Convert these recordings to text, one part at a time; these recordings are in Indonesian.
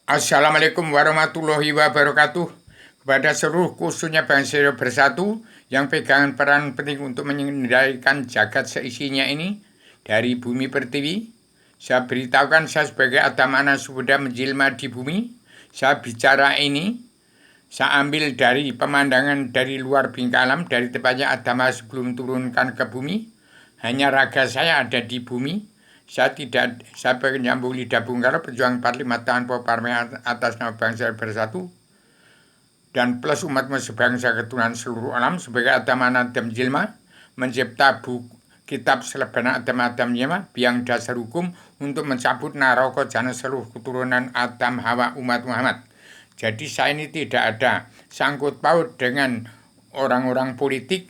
Assalamualaikum warahmatullahi wabarakatuh. Kepada seluruh khususnya bangsa bersatu yang pegangan peran penting untuk mengendalikan jagat seisinya ini dari bumi pertiwi. Saya beritahukan saya sebagai Adamana Subuddha menjelma di bumi. Saya bicara ini, saya ambil dari pemandangan dari luar bingkai alam, dari tepatnya Adama sebelum turunkan ke bumi. Hanya raga saya ada di bumi. Saya penyambung lidah Bungkara, pejuang 45 tahun Parmen atas nama bangsa bersatu dan plus umat sebangsa keturunan seluruh alam sebagai Adamana Adam Jilma mencipta kitab selebana Adam Jilma biang dasar hukum untuk mencabut naraka jana seluruh keturunan Adam Hawa umat Muhammad. Jadi saya ini tidak ada sangkut paut dengan orang-orang politik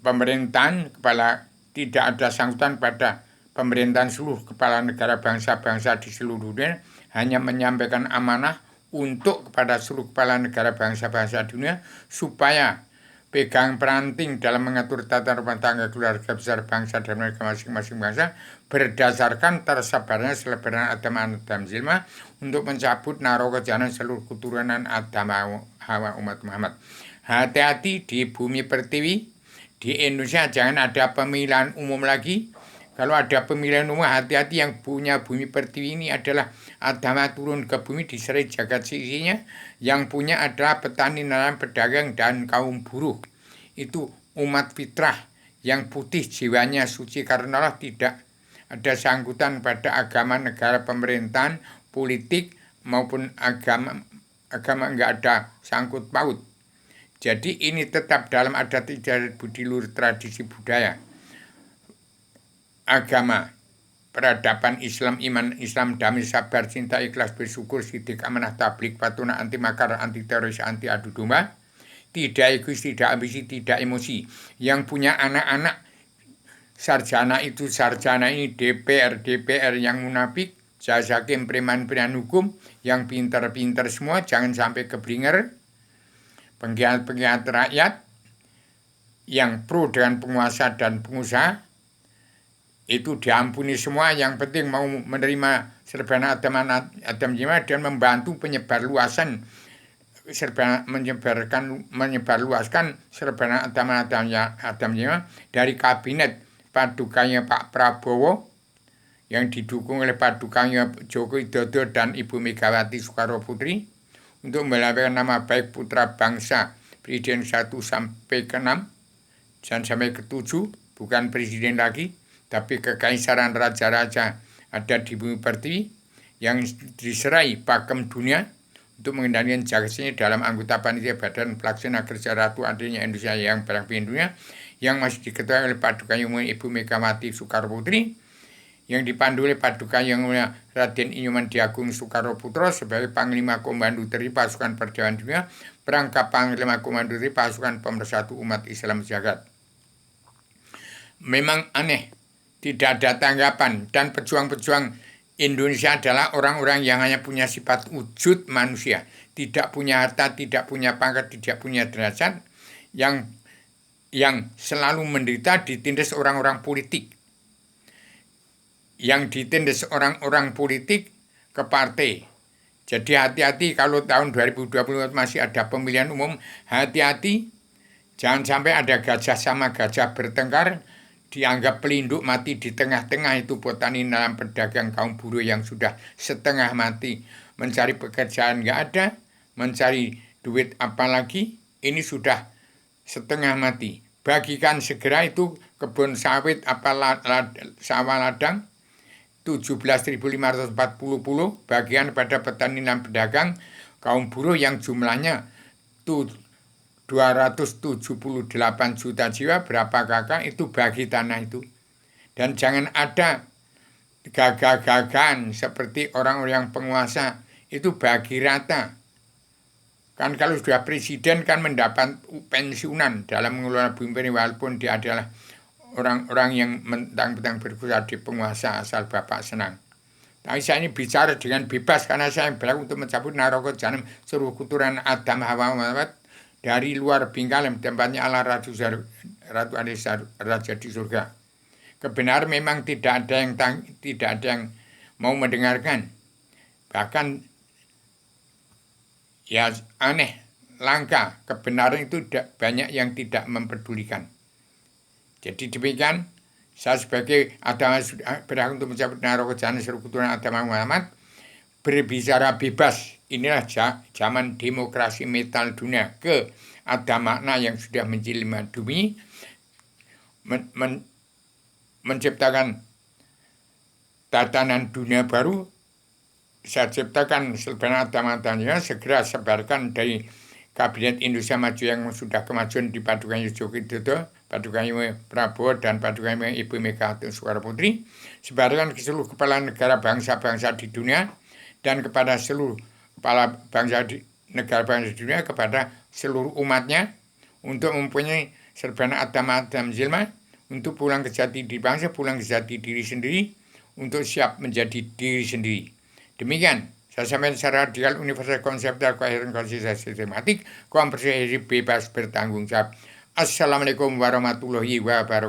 pemerintahan, kepala, tidak ada sangkutan pada pemerintahan seluruh kepala negara bangsa-bangsa di seluruh dunia, hanya menyampaikan amanah untuk kepada seluruh kepala negara bangsa-bangsa dunia supaya pegang peranting dalam mengatur tata rumah tangga keluarga besar bangsa dan mereka masing-masing bangsa berdasarkan tersebarnya selebaran Adam Zilma untuk mencabut naraka jahanam seluruh keturunan Adam Hawa umat Muhammad. Hati-hati di bumi pertiwi, di Indonesia jangan ada pemilihan umum lagi. Kalau ada pemilihan umum, hati-hati, yang punya bumi pertiwi ini adalah Adama turun ke bumi diserai jagat seisinya. Yang punya adalah petani, nelayan, pedagang, dan kaum buruh. Itu umat fitrah yang putih jiwanya suci karena Allah, tidak ada sangkutan pada agama, negara, pemerintahan, politik maupun agama enggak ada sangkut paut. Jadi ini tetap dalam adat istiadat budi luhur tradisi budaya agama, peradaban Islam, iman Islam, damai, sabar, cinta, ikhlas, bersyukur, sidik, amanah, tablik, patuna, anti makar, anti teroris, anti adu domba, tidak egois, tidak ambisi, tidak emosi. Yang punya anak-anak sarjana itu, sarjana ini DPR yang munafik, jaz hakim, preman-preman hukum, yang pintar-pintar semua, jangan sampai keblinger, pengkhianat-pengkhianat rakyat, yang pro dengan penguasa dan pengusaha, itu diampuni semua. Yang penting mau menerima serbana Adam Jima dan membantu penyebar luasan menyebarluaskan serbana Adam Jima dari kabinet padukanya Pak Prabowo yang didukung oleh padukanya Joko Widodo dan Ibu Megawati Soekarno Putri untuk melambangkan nama baik putra bangsa Presiden 1 sampai ke 6 dan sampai ke 7, bukan presiden lagi, tapi kekaisaran raja-raja ada di bumi pertiwi yang diserai pakem dunia untuk mengendalikan jagat ini dalam anggota panitia badan pelaksana kerja Ratu adanya Indonesia yang berpimpin dunia, yang masih diketuai oleh Paduka Yang Mulia Ibu Megawati Soekarno Putri, yang dipandu oleh Paduka Yang Mulia Raden Inyoman Diagung Soekarno Putro sebagai Panglima Komando Teri Pasukan Perdamaian Dunia, perangkap Panglima Komando Teri Pasukan Pemersatu Umat Islam Jagat. Memang aneh, tidak ada tanggapan, dan pejuang-pejuang Indonesia adalah orang-orang yang hanya punya sifat wujud manusia, tidak punya harta, tidak punya pangkat, tidak punya derajat, yang selalu menderita ditindas orang-orang politik, yang ditindas orang-orang politik ke partai. Jadi hati-hati kalau tahun 2020 masih ada pemilihan umum, hati-hati jangan sampai ada gajah sama gajah bertengkar, dianggap pelindung mati di tengah-tengah itu petani, nelayan, pedagang, kaum buruh yang sudah setengah mati, mencari pekerjaan nggak ada, mencari duit apalagi, ini sudah setengah mati. Bagikan segera itu kebun sawit sawah ladang 17.540 bagian pada petani dan pedagang, kaum buruh yang jumlahnya 278 juta jiwa, berapa kakak itu bagi tanah itu. Dan jangan ada gagah-gagahan seperti orang-orang penguasa, itu bagi rata. Kan kalau sudah presiden kan mendapat pensiunan dalam mengelola bumi, walaupun dia adalah orang-orang yang mentang-mentang berkuasa di penguasa asal bapak senang. Tapi saya ini bicara dengan bebas karena saya berlaku untuk mencabut naraka jahanam seluruh keturunan Adam Hawa Muhammad dari luar bingkai tempatnya Allah Ratu Alisa Raja di surga. Kebenaran memang tidak ada yang mau mendengarkan. Bahkan Ya aneh, langka, kebenaran itu banyak yang tidak mempedulikan. Jadi demikian, saya sebagai agama berhak untuk mencabut naruh kejalan seluruh keturunan agama Muhammad, berbicara bebas. Inilah zaman demokrasi metal dunia. Ada makna yang sudah menjelma bumi, menciptakan tatanan dunia baru. Saya ciptakan sebenarnya agama-agamanya, segera sebarkan dari Kabinet Indonesia Maju yang sudah kemajuan di Paduka Joko Widodo, Paduka Prabowo, dan Paduka Ibu Megawati Soekarno Putri, sebarkan ke seluruh kepala negara bangsa-bangsa di dunia, dan kepada seluruh kepala bangsa di negara bangsa di dunia, kepada seluruh umatnya, untuk mempunyai serbana agama-agama jilma, untuk pulang ke jati diri bangsa, pulang ke jati diri sendiri, untuk siap menjadi diri sendiri. Demikian, saya sampaikan secara radikal, universal, konseptual, koheren, konsisten, sistematik, komprehensif, bebas, bertanggung jawab. Assalamualaikum warahmatullahi wabarakatuh.